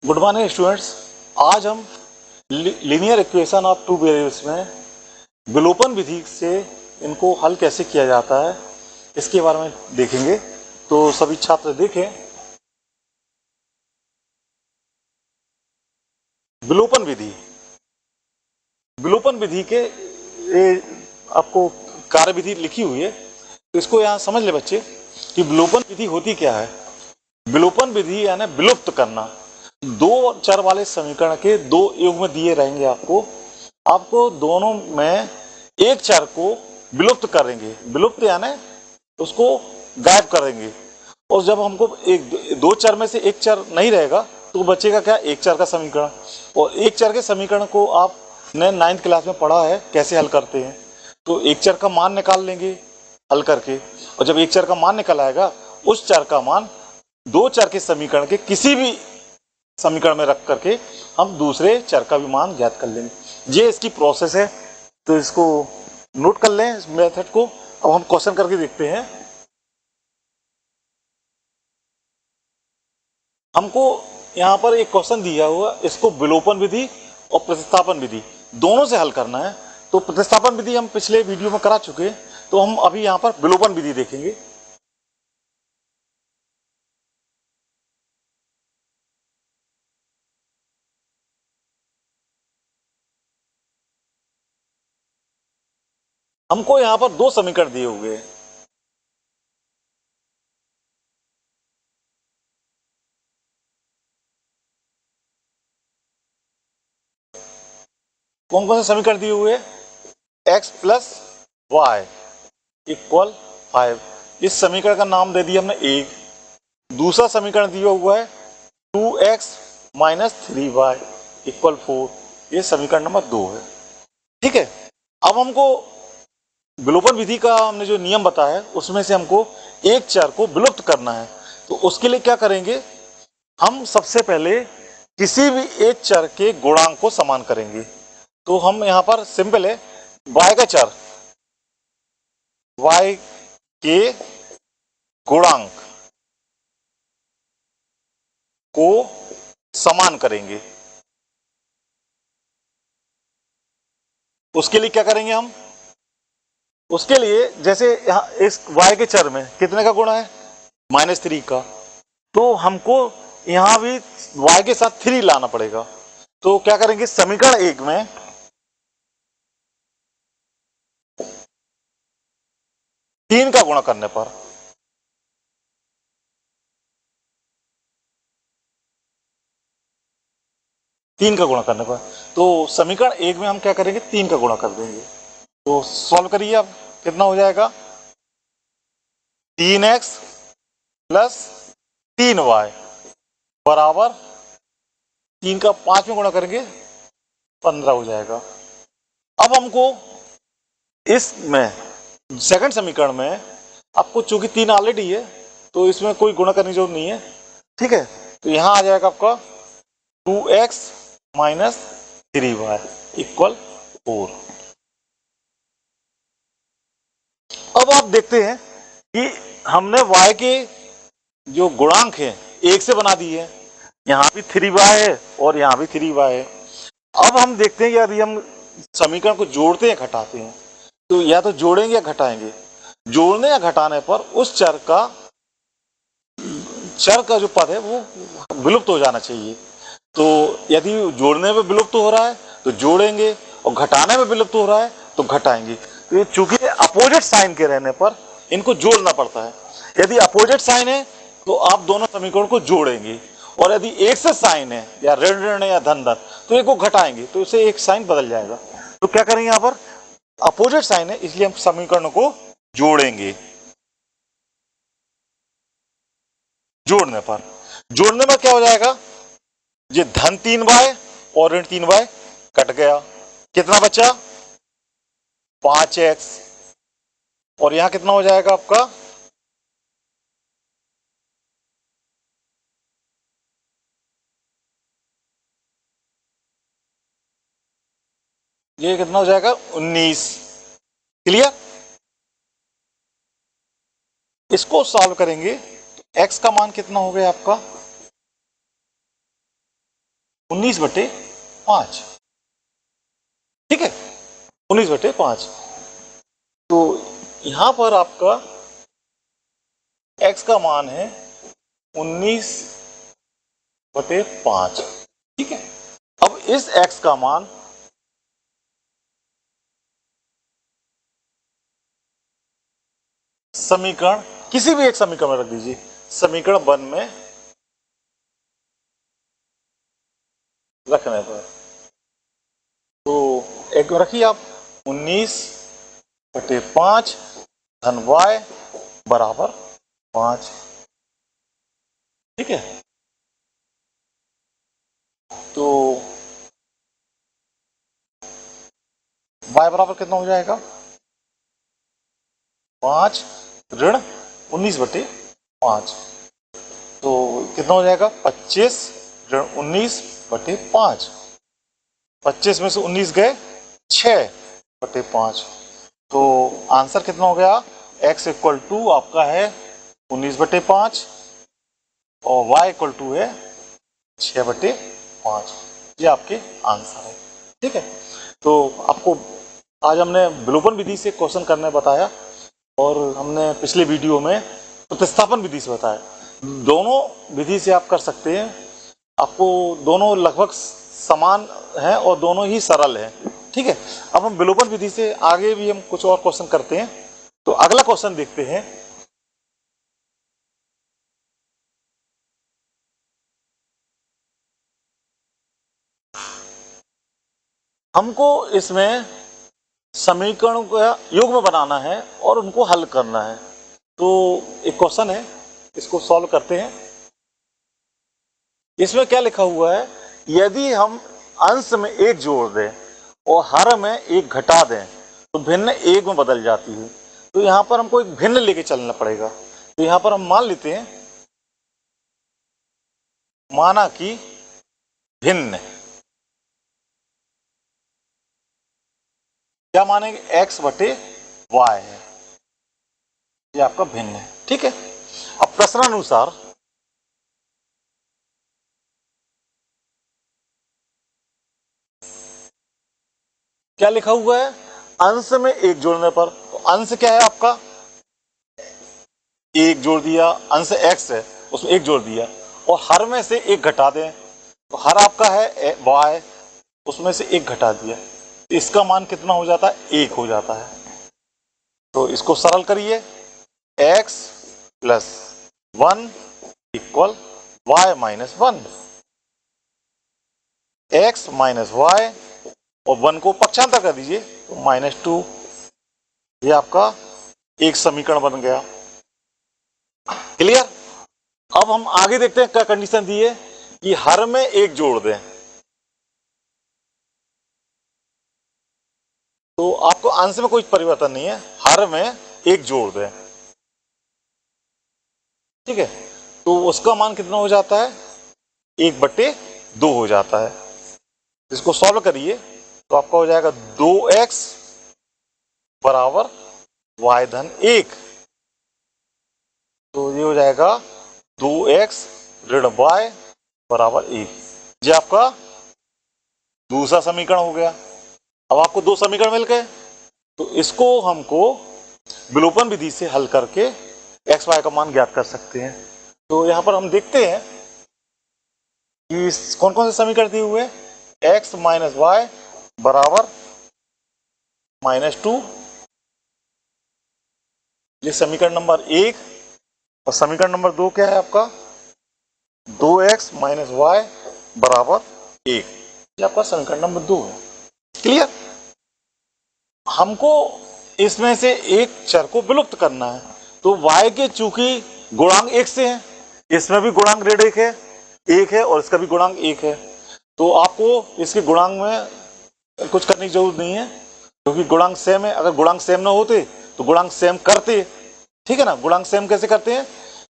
Good morning students. आज हम linear equation of two variables में विलोपन विधि से इनको हल कैसे किया जाता है इसके बारे में देखेंगे। तो सभी छात्र देखें। विलोपन विधि, विलोपन विधि के ये आपको कार्य विधि लिखी हुई है, तो इसको यहाँ समझ ले बच्चे कि विलोपन विधि होती क्या है। विलोपन विधि यानी विलुप्त करना। दो चर वाले समीकरण के दो युग्म दिए रहेंगे आपको दोनों में एक चर को विलुप्त करेंगे। विलुप्त यानी उसको गायब करेंगे। और जब हमको एक दो चर में से एक चर नहीं रहेगा तो बचेगा क्या, एक चर का समीकरण। और एक चर के समीकरण को आपने 9th क्लास में पढ़ा है कैसे हल करते हैं। तो एक चर का मान निकाल लेंगे हल करके, और जब एक चर का मान निकल आएगा उस चर का मान दो चर के समीकरण के किसी भी समीकरण में रख करके हम दूसरे चर का भी मान ज्ञात कर लेंगे। ये इसकी प्रोसेस है, तो इसको नोट कर लें इस मेथड को। अब हम क्वेश्चन करके देखते हैं। हमको यहाँ पर एक क्वेश्चन दिया हुआ, इसको विलोपन विधि और प्रतिस्थापन विधि दोनों से हल करना है। तो प्रतिस्थापन विधि हम पिछले वीडियो में करा चुके हैं, तो हम अभी यहाँ पर विलोपन विधि देखेंगे। हमको यहाँ पर दो समीकरण दिए हुए हैं। कौन कौन से समीकरण दिए हुए हैं? x plus Y equal 5। इस समीकरण का नाम दे दिया हमने एक। दूसरा समीकरण दिया हुआ है 2x माइनस 3y इक्वल 4। ये समीकरण नंबर 2 है। ठीक है। अब हमको विलोपन विधि का हमने जो नियम बताया उसमें से हमको एक चर को विलुप्त करना है। तो उसके लिए क्या करेंगे, हम सबसे पहले किसी भी एक चर के गुणांक को समान करेंगे। तो हम यहाँ पर सिंपल है, y का चर y के गुणांक को समान करेंगे। उसके लिए क्या करेंगे हम, उसके लिए जैसे यहाँ इस y के चर में कितने का गुणा है, -3 का, तो हमको यहाँ भी y के साथ 3 लाना पड़ेगा। तो क्या करेंगे, समीकरण एक में 3 का गुणा करने पर तो समीकरण एक में हम क्या करेंगे, 3 का गुणा कर देंगे। तो सॉल्व करिए। अब कितना हो जाएगा, 3x प्लस 3y बराबर 3 का 5 में गुणा करेंगे 15 हो जाएगा। अब हमको इसमें सेकंड समीकरण में आपको चूंकि 3 ऑलरेडी है तो इसमें कोई गुणा करने की जरूरत नहीं है। ठीक है। तो यहां आ जाएगा आपका 2x माइनस 3y इक्वल 4। अब आप देखते हैं कि हमने y के जो गुणांक है एक से बना दिए हैं। यहां भी 3y है और यहां भी 3y है। अब हम देखते हैं कि यदि हम समीकरण को जोड़ते हैं घटाते हैं तो या तो जोड़ेंगे या घटाएंगे। जोड़ने या घटाने पर उस चर का जो पद है वो विलुप्त हो जाना चाहिए। तो यदि जोड़ने में विलुप्त हो रहा है तो जोड़ेंगे और घटाने में विलुप्त हो रहा है तो घटाएंगे। तो ये चूंकि अपोजिट साइन के रहने पर इनको जोड़ना पड़ता है। यदि अपोजिट साइन है तो आप दोनों समीकरण को जोड़ेंगे, और यदि एक से साइन है या ऋण ऋण या धन धन तो एक को घटाएंगे तो इसे एक साइन बदल जाएगा। तो क्या करेंगे, यहाँ पर अपोजिट साइन है इसलिए हम समीकरणों को जोड़ेंगे। जोड़ने में क्या हो जाएगा, ये धन 3y और ऋण 3y कट गया, कितना बचा 5x, और यहां कितना हो जाएगा आपका ये कितना हो जाएगा 19। क्लियर। इसको सॉल्व करेंगे तो x का मान कितना हो गया आपका 19/5, ठीक है, 19/5। तो यहां पर आपका x का मान है 19/5, ठीक है। अब इस x का मान समीकरण, किसी भी एक समीकरण में रख दीजिए, समीकरण 1 में रखने पर, तो एक रखिए आप 19/5 धन y बराबर 5, ठीक है। तो y बराबर कितना हो जाएगा, 5 ऋण 19/5, तो कितना हो जाएगा 25 ऋण 19/5, 25 में से 19 गए 6/5, तो आंसर कितना हो गया, x इक्वल टू आपका है 19/5 और y इक्वल टू है 6/5, ये आपके आंसर है, ठीक है। तो आपको आज हमने विलोपन विधि से क्वेश्चन करने बताया और हमने पिछले वीडियो में प्रतिस्थापन विधि से बताया। दोनों विधि से आप कर सकते हैं, आपको दोनों लगभग समान हैं और दोनों ही सरल हैं, ठीक है। अब हम विलोपन विधि से आगे भी हम कुछ और क्वेश्चन करते हैं। तो अगला क्वेश्चन देखते हैं। हमको इसमें समीकरणों का युग्म बनाना है और उनको हल करना है। तो एक क्वेश्चन है, इसको सॉल्व करते हैं। इसमें क्या लिखा हुआ है, यदि हम अंश में 1 जोड़ दें और हर में 1 घटा दें तो भिन्न 1 में बदल जाती है। तो यहां पर हमको एक भिन्न लेके चलना पड़ेगा। तो यहां पर हम मान लेते हैं, माना कि भिन्न, क्या मानेंगे, x/y है, ये आपका भिन्न है, ठीक है। अब प्रश्नानुसार क्या लिखा हुआ है, अंश में 1 जोड़ने पर, तो अंश क्या है आपका 1 जोड़ दिया, अंश x है उसमें 1 जोड़ दिया, और हर में से 1 घटा दें, तो हर आपका है y, उसमें से 1 घटा दिया, तो इसका मान कितना हो जाता है, 1 हो जाता है। तो इसको सरल करिए, x + 1 = y - 1, x - y और 1 को पक्षांतर कर दीजिए तो -2, ये आपका एक समीकरण बन गया। क्लियर। अब हम आगे देखते हैं, क्या कंडीशन दी है कि हर में 1 जोड़ दें, तो आपको अंश में कोई परिवर्तन नहीं है, हर में 1 जोड़ दें, ठीक है। तो उसका मान कितना हो जाता है, 1/2 हो जाता है। इसको सॉल्व करिए तो आपका हो जाएगा 2x बराबर y धन 1, तो ये हो जाएगा 2x ऋण y बराबर 1, ये आपका दूसरा समीकरण हो गया। अब आपको 2 समीकरण मिल गए, तो इसको हमको विलोपन विधि से हल करके x y का मान ज्ञात कर सकते हैं। तो यहां पर हम देखते हैं कि कौन कौन से समीकरण दिए हुए हैं, x - y बराबर -2, ये समीकरण नंबर 1, और समीकरण नंबर 2 क्या है आपका, 2x - y बराबर 1, ये आपका समीकरण नंबर 2 है। क्लियर। हमको इसमें से एक चर को विलुप्त करना है, तो y के चूंकि गुणांक 1 से है, इसमें भी गुणांक ऋण 1 है और इसका भी गुणांक 1 है, तो आपको इसके गुणांक में कुछ करने की जरूरत नहीं है, क्योंकि गुणांक सेम है। अगर गुणांक सेम ना होते तो गुणांक सेम करते, ठीक है ना। गुणांक सेम कैसे करते हैं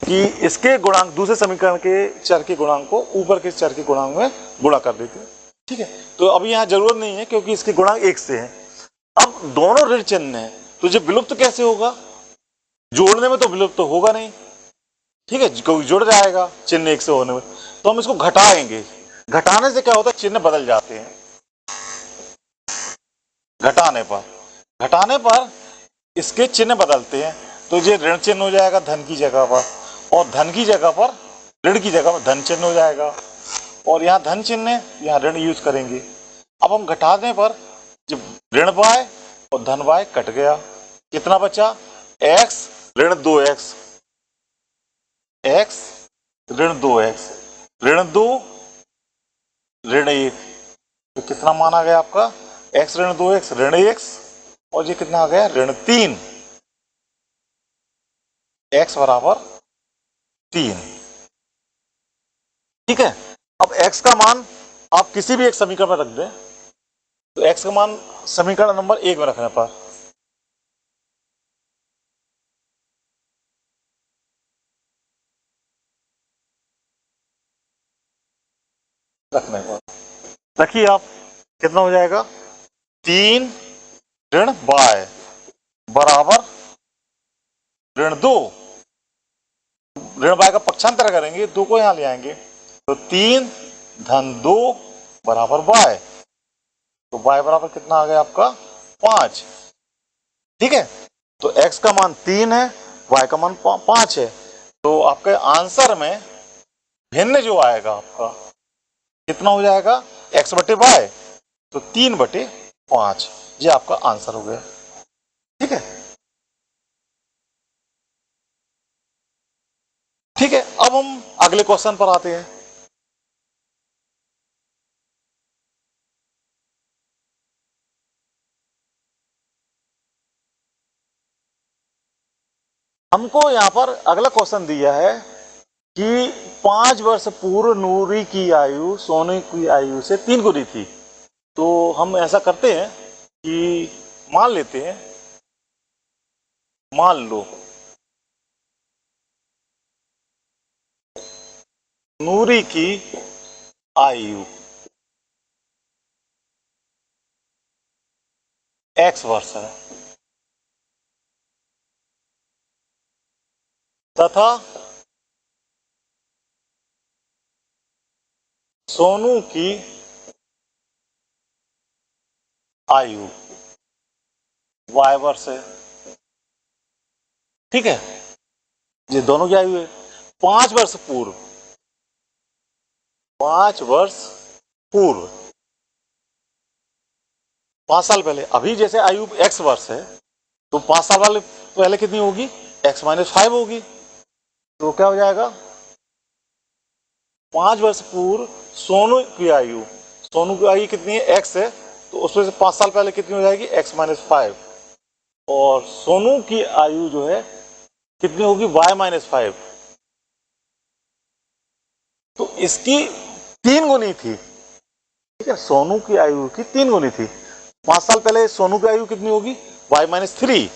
कि इसके गुणांक दूसरे समीकरण के चर के गुणांक को ऊपर के चर के गुणांक में गुणा कर देते हैं, ठीक है। तो अभी यहाँ जरूरत नहीं है क्योंकि इसके गुणांक 1 से है। अब दोनों ऋण चिन्ह है, तो जब विलुप्त कैसे होगा, जोड़ने में तो विलुप्त तो होगा नहीं, ठीक है, क्योंकि जुड़ जाएगा चिन्ह 1 से होने में, तो हम इसको घटाएंगे। घटाने से क्या होता है, चिन्ह बदल जाते हैं। घटाने पर इसके चिन्ह बदलते हैं, तो ये ऋण चिन्ह हो जाएगा धन की जगह पर, और धन की जगह पर, ऋण की जगह पर धन चिन्ह हो जाएगा, और यहाँ धन चिन्ह है, यहाँ ऋण यूज करेंगे। अब हम घटाने पर जब ऋण y और धन y कट गया, कितना बचा, x ऋण 2x, x ऋण 2x, ऋण 2 ऋण 1, तो कितना मान आ गया आपका, x ऋण 2x ऋण x, और ये कितना आ गया, ऋण 3, x बराबर 3। ठीक है, अब x का मान आप किसी भी एक समीकरण में रख दें, तो x का मान समीकरण नंबर 1 में रखने पर रखिए आप, कितना हो जाएगा, 3 ऋण y बराबर ऋण 2, ऋण y का पक्षांतर करेंगे, 2 को यहां ले आएंगे, तो 3 धन 2 बराबर y, तो y बराबर कितना आ गया आपका, 5। ठीक है, तो x का मान 3 है, y का मान 5 है, तो आपके आंसर में भिन्न जो आएगा आपका कितना हो जाएगा, x बटे y, तो 3/5, ये आपका आंसर हो गया। ठीक है, ठीक है, अब हम अगले क्वेश्चन पर आते हैं। हमको यहां पर अगला क्वेश्चन दिया है कि 5 वर्ष पूर्व नूरी की आयु सोने की आयु से 3 गुनी थी। तो हम ऐसा करते हैं कि मान लेते हैं, मान लो नूरी की आयु x वर्ष है तथा सोनू की आयु y वर्ष है। ठीक है, ये दोनों की आयु है 5 वर्ष पूर्व, 5 वर्ष पूर्व, 5 साल पहले। अभी जैसे आयु x वर्ष है, तो 5 साल वाले पहले कितनी होगी, x माइनस 5 होगी, तो क्या हो जाएगा, 5 वर्ष पूर्व सोनू की आयु, सोनू की आयु कितनी है, x है, तो उसमें से 5 साल पहले कितनी हो जाएगी, x माइनस 5, और सोनू की आयु जो है कितनी होगी, y माइनस 5, तो इसकी 3 गुनी थी। ठीक है, सोनू की आयु की 3 गुनी थी। 5 साल पहले सोनू की आयु कितनी होगी, y माइनस 3,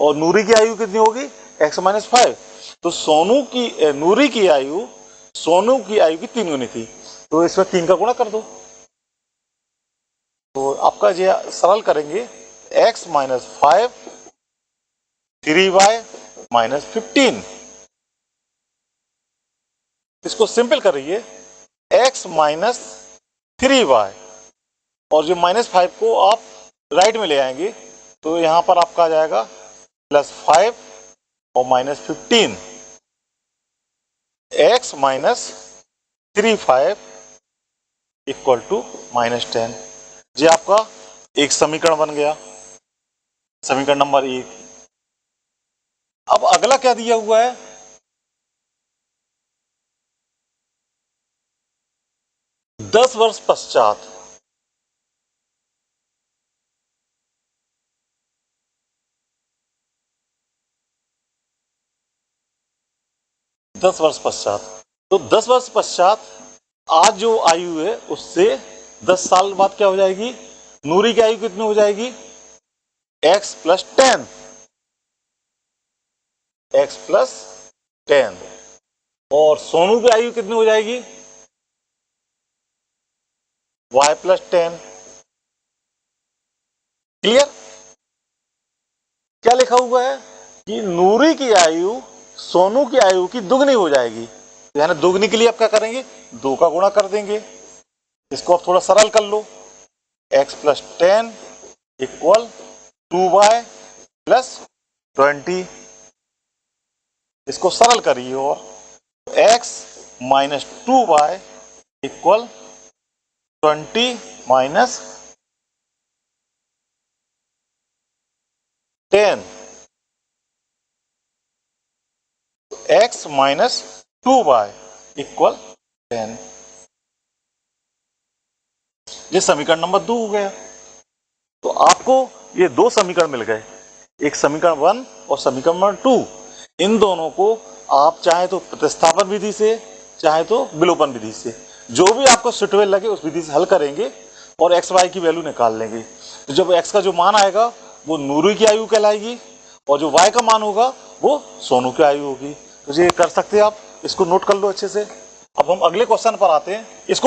और नूरी की आयु कितनी होगी, x माइनस 5, तो सोनू की नूरी की आयु सोनू की आयु की 3 गुनी थी, तो इसमें 3 का गुणा कर दो, तो आपका ये सरल करेंगे, x माइनस 5 3y माइनस 15, इसको सिंपल करिए, x माइनस 3y, और जो माइनस 5 को आप राइट में ले आएंगे, तो यहां पर आपका आ जाएगा +5 और minus 15, x minus 3y equal to -10। ये आपका एक समीकरण बन गया, समीकरण नंबर 1। अब अगला क्या दिया हुआ है, 10 वर्ष पश्चात, तो 10 वर्ष पश्चात आज जो आयु है उससे 10 साल बाद क्या हो जाएगी, नूरी की आयु कितनी हो जाएगी, x प्लस 10, x प्लस 10, और सोनू की आयु कितनी हो जाएगी, y प्लस 10। क्लियर, क्या लिखा हुआ है कि नूरी की आयु सोनू की आयु की दुगनी हो जाएगी, यानी दुगनी के लिए आप क्या करेंगे, 2 का गुणा कर देंगे, इसको आप थोड़ा सरल कर लो, x plus 10 equal 2y plus 20। इसको सरल करिए और x minus 2y equal 20 minus 10। x minus 2y equal 10। ये समीकरण नंबर 2 हो गया। तो आपको ये दो समीकरण मिल गए, एक समीकरण 1 और समीकरण नंबर 2। इन दोनों को आप चाहे तो प्रतिस्थापन विधि से, चाहे तो विलोपन विधि से, जो भी आपको सुटेबल लगे उस विधि से हल करेंगे और एक्स वाई की वैल्यू निकाल लेंगे। तो जब एक्स का जो मान आएगा वो नूरू की आयु कहलाएगी और जो वाई का मान होगा वो सोनू की आयु होगी। तो ये कर सकते हैं आप, इसको नोट कर लो अच्छे से। अब हम अगले क्वेश्चन पर आते हैं। इसको